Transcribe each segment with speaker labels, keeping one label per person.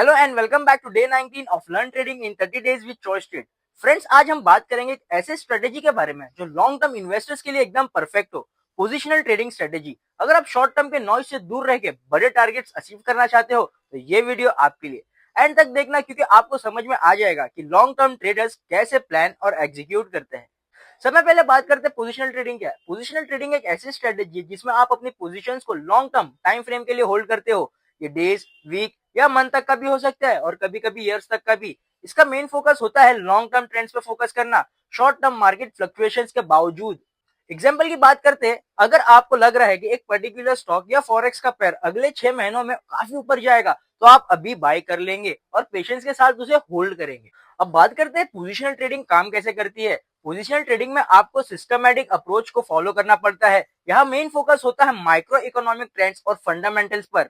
Speaker 1: Hello and welcome back to day 19 of learn trading in 30 days with Choice trade. Friends, आज हम बात करेंगे एक ऐसे स्ट्रेटेजी के बारे में जो लॉन्ग टर्म इन्वेस्टर्स के लिए एकदम परफेक्ट हो, पोजिशनल ट्रेडिंग स्ट्रेटेजी। अगर आप शॉर्ट टर्म के नॉइज से दूर रह के बड़े टारगेट्स अचीव करना चाहते हो तो ये वीडियो आपके लिए एंड तक देखना, क्योंकि आपको समझ में आ जाएगा कि लॉन्ग टर्म ट्रेडर्स कैसे प्लान और एग्जीक्यूट करते हैं। समय पहले बात करते हैं पोजिशनल ट्रेडिंग क्या है। पोजिशनल ट्रेडिंग एक ऐसी स्ट्रेटेजी है जिसमें आप अपनी पोजीशंस को लॉन्ग टर्म टाइम फ्रेम के लिए होल्ड करते हो। ये डेज, वीक या मंथ तक का भी हो सकता है और कभी कभी ईयर्स तक का भी। इसका मेन फोकस होता है लॉन्ग टर्म ट्रेंड्स पे फोकस करना, शॉर्ट टर्म मार्केट फ्लक्चुएशंस के बावजूद। एग्जाम्पल की बात करते हैं, अगर आपको लग रहा है कि एक पर्टिकुलर स्टॉक या फॉरेक्स का पेयर अगले 6 महीनों में काफी ऊपर जाएगा तो आप अभी बाय कर लेंगे और पेशेंस के साथ उसे होल्ड करेंगे। अब बात करते हैं पोजिशनल ट्रेडिंग काम कैसे करती है। पोजिशनल ट्रेडिंग में आपको सिस्टमैटिक अप्रोच को फॉलो करना पड़ता है। यहाँ मेन फोकस होता है माइक्रो इकोनॉमिक ट्रेंड्स और फंडामेंटल्स पर।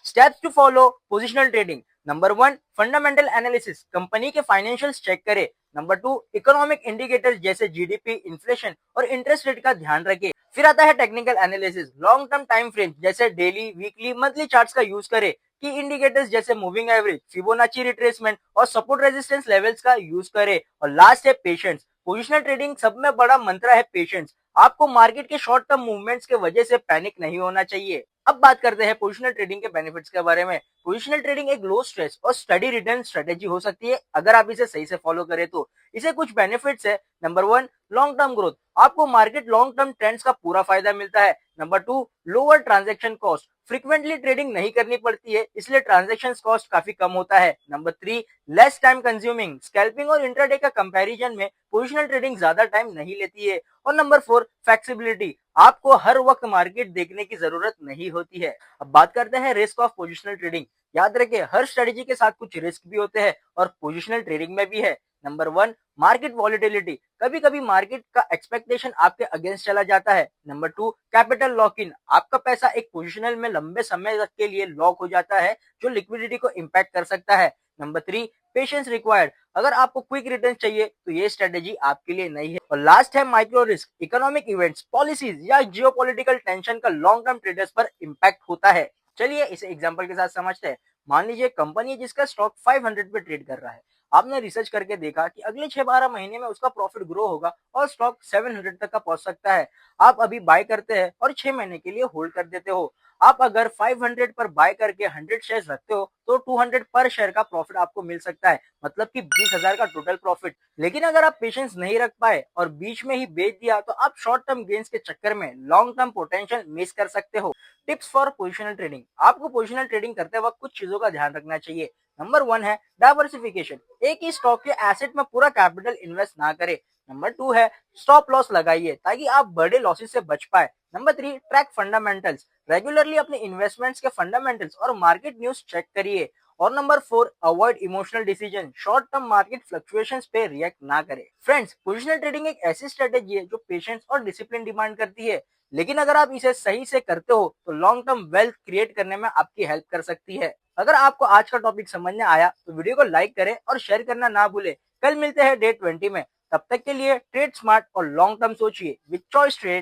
Speaker 1: Steps to follow positional trading. Number 1, fundamental analysis, company के फाइनेंशियल्स चेक करें। नंबर 2, इकोनॉमिक इंडिकेटर्स जैसे जीडीपी, इन्फ्लेशन और इंटरेस्ट रेट का ध्यान रखें। फिर आता है technical analysis, long term time frame जैसे डेली, वीकली, मंथली चार्ट्स का यूज करें। की इंडिकेटर्स जैसे मूविंग एवरेज, फिबोनाची रिट्रेसमेंट और सपोर्ट रेजिस्टेंस लेवल्स का यूज करें। और लास्ट है पेशेंस। पोजिशनल ट्रेडिंग सब में बड़ा मंत्र है पेशेंस। आपको मार्केट के शॉर्ट टर्म मूवमेंट्स के वजह से पैनिक नहीं होना चाहिए। अब बात करते हैं पोजिशनल ट्रेडिंग के बेनिफिट्स के बारे में। पोजिशनल ट्रेडिंग एक लो स्ट्रेस और स्टडी रिटर्न स्ट्रेटेजी हो सकती है अगर आप इसे सही से फॉलो करें तो। इसे कुछ बेनिफिट्स है। नंबर 1, लॉन्ग टर्म ग्रोथ, आपको मार्केट लॉन्ग टर्म ट्रेंड्स का पूरा फायदा मिलता है। Number 2, lower transaction cost, frequently trading नहीं करनी पड़ती है इसलिए ट्रांजैक्शन कॉस्ट काफी कम होता है। Number 3, less time consuming, scalping और इंट्राडे का कंपैरिजन में पोजिशनल ट्रेडिंग ज्यादा टाइम नहीं लेती है। और नंबर 4, फ्लेक्सिबिलिटी, आपको हर वक्त मार्केट देखने की जरूरत नहीं होती है। अब बात करते हैं रिस्क ऑफ पोजिशनल ट्रेडिंग। याद रखिए, हर स्ट्रेटेजी के साथ कुछ रिस्क भी होते हैं और पोजिशनल ट्रेडिंग में भी है। नंबर 1, मार्केट वॉलिटिलिटी, कभी कभी मार्केट का एक्सपेक्टेशन आपके अगेंस्ट चला जाता है। नंबर 2, कैपिटल लॉक इन, आपका पैसा एक पोजिशनल में लंबे समय तक के लिए लॉक हो जाता है जो लिक्विडिटी को इंपैक्ट कर सकता है। नंबर 3, पेशेंस रिक्वायर्ड, अगर आपको क्विक रिटर्न चाहिए तो ये स्ट्रेटेजी आपके लिए नहीं है। और लास्ट है micro risk, economic events, policies या जियोपॉलिटिकल टेंशन का लॉन्ग टर्म ट्रेडर्स पर इंपैक्ट होता है। चलिए इसे एग्जांपल के साथ समझते हैं। मान लीजिए कंपनी है जिसका स्टॉक 500 पे ट्रेड कर रहा है। आपने रिसर्च करके देखा कि अगले 6-12 महीने में उसका प्रॉफिट ग्रो होगा और स्टॉक 700 तक का पहुंच सकता है। आप अभी बाय करते हैं और 6 महीने के लिए होल्ड कर देते हो। आप अगर 500 पर बाय करके 100 शेयर रखते हो तो 200 पर शेयर का प्रॉफिट आपको मिल सकता है, मतलब कि 20,000 का टोटल प्रॉफिट। लेकिन अगर आप पेशेंस नहीं रख पाए और बीच में ही बेच दिया तो आप शॉर्ट टर्म गेन्स के चक्कर में लॉन्ग टर्म पोटेंशियल मिस कर सकते हो। टिप्स फॉर पोजिशनल ट्रेडिंग, आपको पोजिशनल ट्रेडिंग करते वक्त कुछ चीजों का ध्यान रखना चाहिए। नंबर 1 है डाइवर्सिफिकेशन, एक ही स्टॉक के एसेट में पूरा कैपिटल इन्वेस्ट ना करें। नंबर 2 है स्टॉप लॉस लगाइए ताकि आप बड़े लॉसेस से बच पाए। नंबर 3, ट्रैक फंडामेंटल्स, रेगुलरली अपने इन्वेस्टमेंट्स के फंडामेंटल्स और मार्केट न्यूज चेक करिए। और number 4, avoid emotional decision, short term market fluctuations पे रिएक्ट ना करें। फ्रेंड्स, पोजिशनल ट्रेडिंग एक ऐसी स्ट्रेटेजी है जो पेशेंस और डिसिप्लिन डिमांड करती है, लेकिन अगर आप इसे सही से करते हो तो लॉन्ग टर्म वेल्थ क्रिएट करने में आपकी हेल्प कर सकती है। अगर आपको आज का टॉपिक समझ में आया तो वीडियो को लाइक करें और शेयर करना ना भूलें। कल मिलते हैं डे 20 में, तब तक के लिए ट्रेड स्मार्ट और लॉन्ग टर्म सोचिए विद चॉइस ट्रेड।